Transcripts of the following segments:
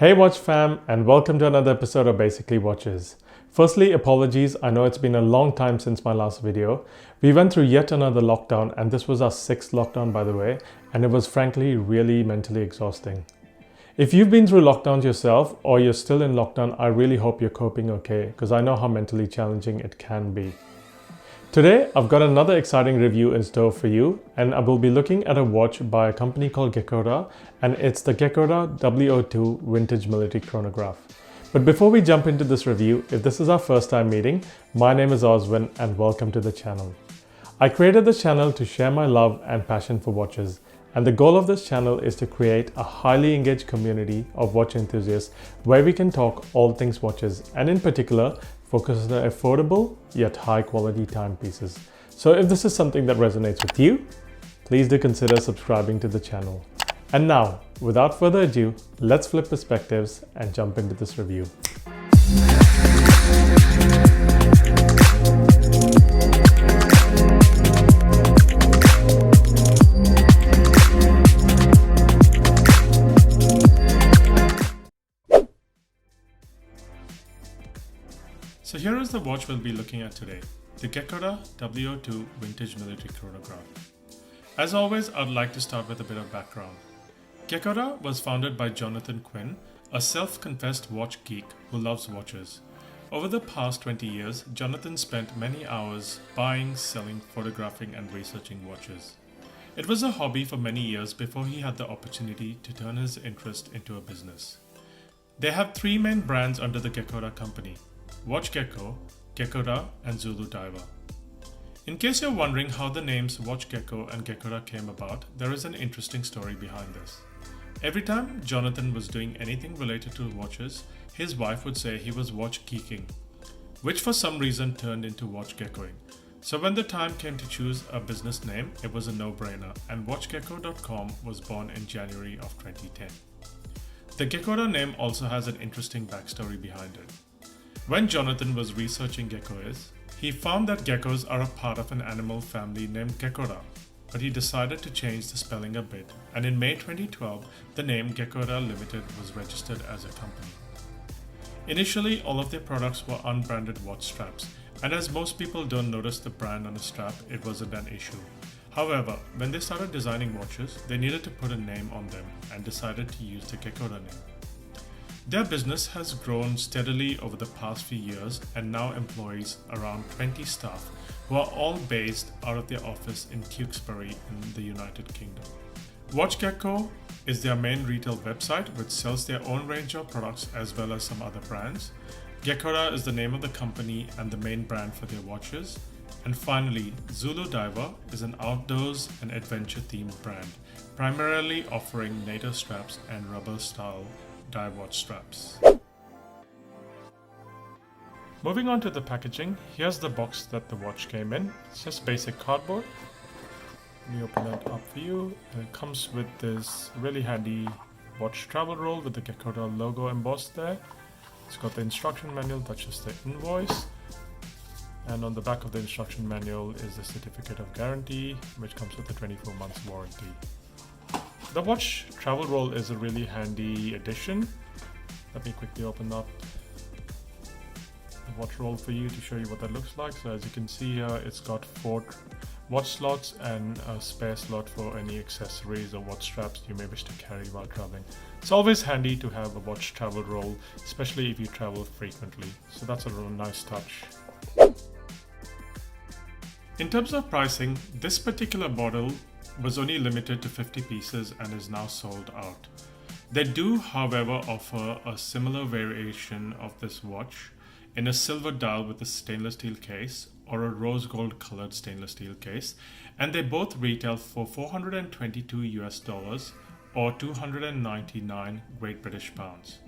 Hey Watch fam, and welcome to another episode of Basically Watches. Firstly, apologies, I know it's been a long time since my last video. We went through yet another lockdown, and this was our 6th lockdown by the way, and it was frankly really mentally exhausting. If you've been through lockdowns yourself or you're still in lockdown, I really hope you're coping okay, because I know how mentally challenging it can be. Today, I've got another exciting review in store for you, and I will be looking at a watch by a company called Geckota, and it's the Geckota W-02 Vintage Military Chronograph. But before we jump into this review, if this is our first time meeting, my name is Oswin and welcome to the channel. I created this channel to share my love and passion for watches, and the goal of this channel is to create a highly engaged community of watch enthusiasts where we can talk all things watches, and in particular, focus on affordable yet high quality timepieces. So if this is something that resonates with you, please do consider subscribing to the channel. And now, without further ado, let's flip perspectives and jump into this review. So here is the watch we'll be looking at today, the Geckota W-02 Vintage Military Chronograph. As always, I'd like to start with a bit of background. Geckota was founded by Jonathan Quinn, a self-confessed watch geek who loves watches. Over the past 20 years, Jonathan spent many hours buying, selling, photographing and researching watches. It was a hobby for many years before he had the opportunity to turn his interest into a business. They have three main brands under the Geckota company: Watch Gecko, Geckota, and Zulu Diver. In case you're wondering how the names Watch Gecko and Geckota came about, there is an interesting story behind this. Every time Jonathan was doing anything related to watches, his wife would say he was watch geeking, which for some reason turned into watch geckoing. So when the time came to choose a business name, it was a no-brainer, and WatchGecko.com was born in January of 2010. The Geckota name also has an interesting backstory behind it. When Jonathan was researching geckos, he found that geckos are a part of an animal family named Geckota, but he decided to change the spelling a bit, and in May 2012, the name Geckota Limited was registered as a company. Initially, all of their products were unbranded watch straps, and as most people don't notice the brand on a strap, it wasn't an issue. However, when they started designing watches, they needed to put a name on them and decided to use the Geckota name. Their business has grown steadily over the past few years and now employs around 20 staff who are all based out of their office in Tewkesbury in the United Kingdom. WatchGecko is their main retail website which sells their own range of products as well as some other brands. Geckota is the name of the company and the main brand for their watches. And finally, Zulu Diver is an outdoors and adventure themed brand, primarily offering NATO straps and rubber style dive watch straps. Moving on to the packaging, here's the box that the watch came in. It's just basic cardboard. Let me open that up for you. And it comes with this really handy watch travel roll with the Geckota logo embossed there. It's got the instruction manual, that's just the invoice. And on the back of the instruction manual is the certificate of guarantee, which comes with a 24 months warranty. The watch travel roll is a really handy addition. Let me quickly open up the watch roll for you to show you what that looks like. So as you can see here, it's got 4 watch slots and a spare slot for any accessories or watch straps you may wish to carry while traveling. It's always handy to have a watch travel roll, especially if you travel frequently. So that's a real nice touch. In terms of pricing, this particular model was only limited to 50 pieces and is now sold out. They do, however, offer a similar variation of this watch in a silver dial with a stainless steel case or a rose gold colored stainless steel case, and they both retail for $422 US or 299 Great British pounds.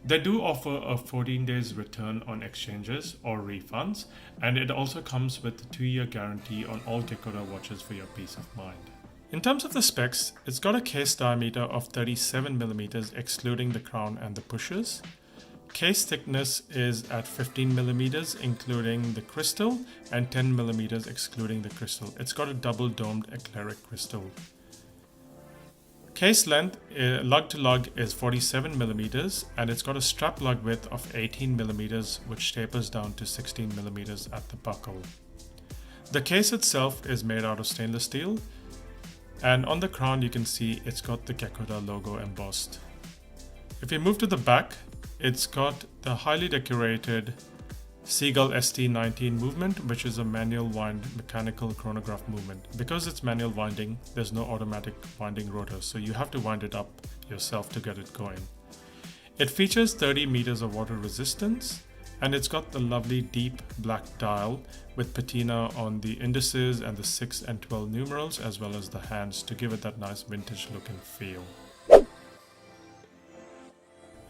They do offer a 14 days return on exchanges or refunds, and it also comes with a 2-year guarantee on all Geckota watches for your peace of mind. In terms of the specs, it's got a case diameter of 37mm excluding the crown and the pushers. Case thickness is at 15mm including the crystal and 10mm excluding the crystal. It's got a double domed ecleric crystal. case length, lug to lug, is 47 millimeters, and it's got a strap lug width of 18 millimeters, which tapers down to 16 millimeters at the buckle. The case itself is made out of stainless steel, and on the crown you can see it's got the Geckota logo embossed. If we move to the back, it's got the highly decorated Seagull ST19 movement, which is a manual wind mechanical chronograph movement. Because it's manual winding, there's no automatic winding rotor, so you have to wind it up yourself to get it going. It features 30 meters of water resistance, and it's got the lovely deep black dial with patina on the indices and the 6 and 12 numerals, as well as the hands, to give it that nice vintage look and feel.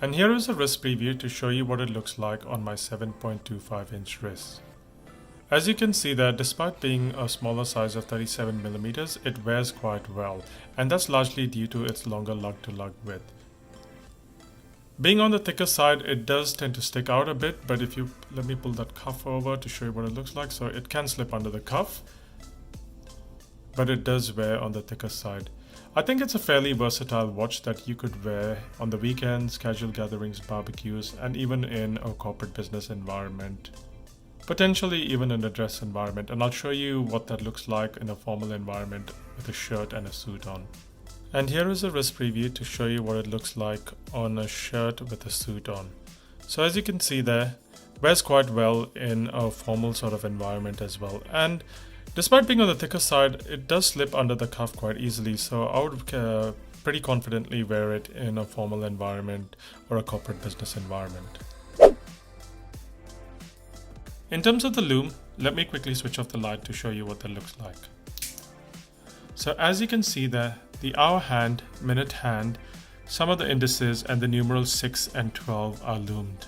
And here is a wrist preview to show you what it looks like on my 7.25 inch wrist. As you can see there, despite being a smaller size of 37 millimeters, it wears quite well, and that's largely due to its longer lug to lug width. Being on the thicker side, it does tend to stick out a bit, but if you let me pull that cuff over to show you what it looks like. So it can slip under the cuff, but it does wear on the thicker side. I think it's a fairly versatile watch that you could wear on the weekends, casual gatherings, barbecues, and even in a corporate business environment. Potentially even in a dress environment, and I'll show you what that looks like in a formal environment with a shirt and a suit on. And here is a wrist preview to show you what it looks like on a shirt with a suit on. So as you can see there, wears quite well in a formal sort of environment as well. And despite being on the thicker side, it does slip under the cuff quite easily, so I would pretty confidently wear it in a formal environment or a corporate business environment. In terms of the lume, let me quickly switch off the light to show you what that looks like. So as you can see there, the hour hand, minute hand, some of the indices and the numerals 6 and 12 are lumed.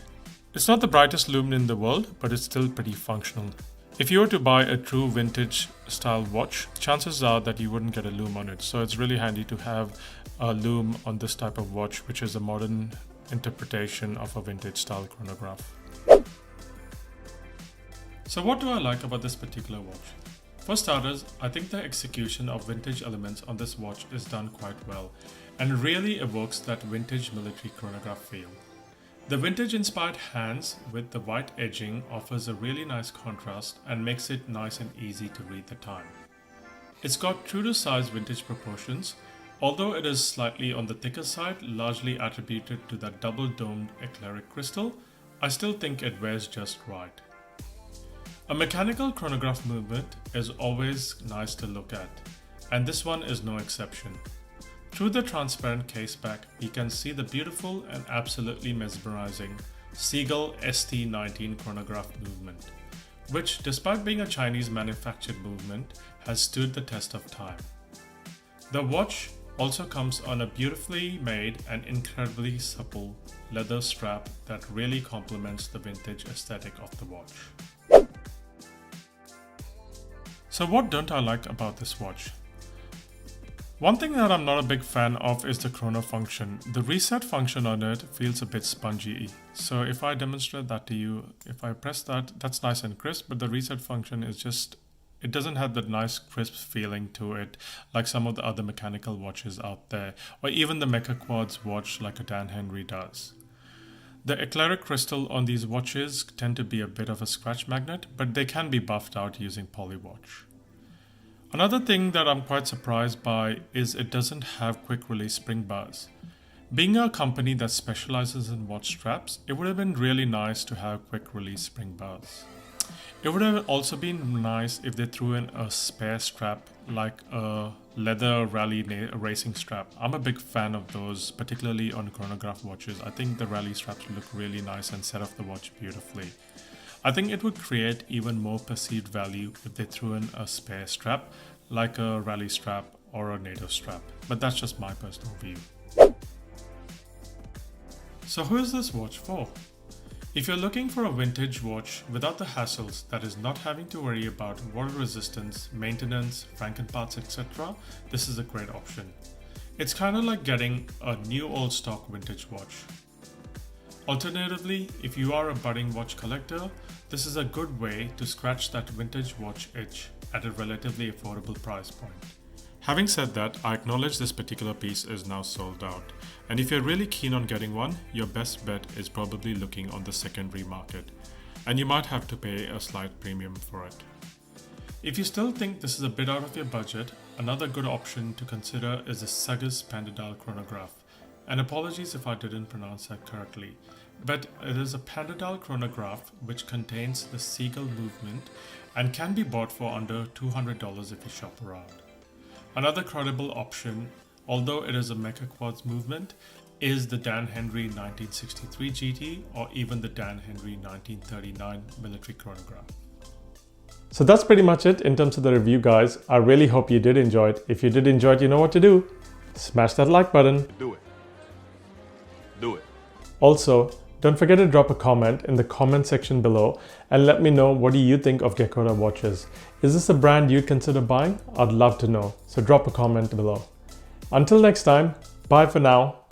It's not the brightest lume in the world, but it's still pretty functional. If you were to buy a true vintage style watch, chances are that you wouldn't get a lume on it. So it's really handy to have a lume on this type of watch, which is a modern interpretation of a vintage style chronograph. So what do I like about this particular watch? For starters, I think the execution of vintage elements on this watch is done quite well and really evokes that vintage military chronograph feel. The vintage inspired hands with the white edging offers a really nice contrast and makes it nice and easy to read the time. It's got true to size vintage proportions, although it is slightly on the thicker side, largely attributed to that double domed eclectic crystal. I still think it wears just right. A mechanical chronograph movement is always nice to look at, and this one is no exception. Through the transparent case back, we can see the beautiful and absolutely mesmerizing Seagull ST19 chronograph movement, which, despite being a Chinese manufactured movement, has stood the test of time. The watch also comes on a beautifully made and incredibly supple leather strap that really complements the vintage aesthetic of the watch. So what don't I like about this watch? One thing that I'm not a big fan of is the chrono function. The reset function on it feels a bit spongy. So if I demonstrate that to you, if I press that, that's nice and crisp, but the reset function is just, it doesn't have that nice crisp feeling to it like some of the other mechanical watches out there, or even the Mecha Quartz watch like a Dan Henry does. The eclectic crystal on these watches tend to be a bit of a scratch magnet, but they can be buffed out using Polywatch. Another thing that I'm quite surprised by is it doesn't have quick release spring bars. Being a company that specializes in watch straps, it would have been really nice to have quick release spring bars. It would have also been nice if they threw in a spare strap like a leather rally racing strap. I'm a big fan of those, particularly on chronograph watches. I think the rally straps look really nice and set off the watch beautifully. I think it would create even more perceived value if they threw in a spare strap like a rally strap or a NATO strap, but that's just my personal view. So who is this watch for? If you're looking for a vintage watch without the hassles, that is not having to worry about water resistance, maintenance, franken parts, etc., this is a great option. It's kind of like getting a new old stock vintage watch. Alternatively, if you are a budding watch collector, this is a good way to scratch that vintage watch itch at a relatively affordable price point. Having said that, I acknowledge this particular piece is now sold out, and if you're really keen on getting one, your best bet is probably looking on the secondary market, and you might have to pay a slight premium for it. If you still think this is a bit out of your budget, another good option to consider is the Sagas Pandadal Chronograph. And apologies if I didn't pronounce that correctly, but it is a Pandadal chronograph which contains the seagull movement and can be bought for under $200 if you shop around. Another credible option, although it is a mecha quartz movement, is the Dan Henry 1963 GT or even the Dan Henry 1939 military chronograph. So that's pretty much it in terms of the review, guys. I really hope you did enjoy it. If you did enjoy it, you know what to do. Smash that like button. Do it. Do it. Also, don't forget to drop a comment in the comment section below and let me know, what do you think of Geckota watches? Is this a brand you'd consider buying? I'd love to know. So drop a comment below. Until next time, bye for now.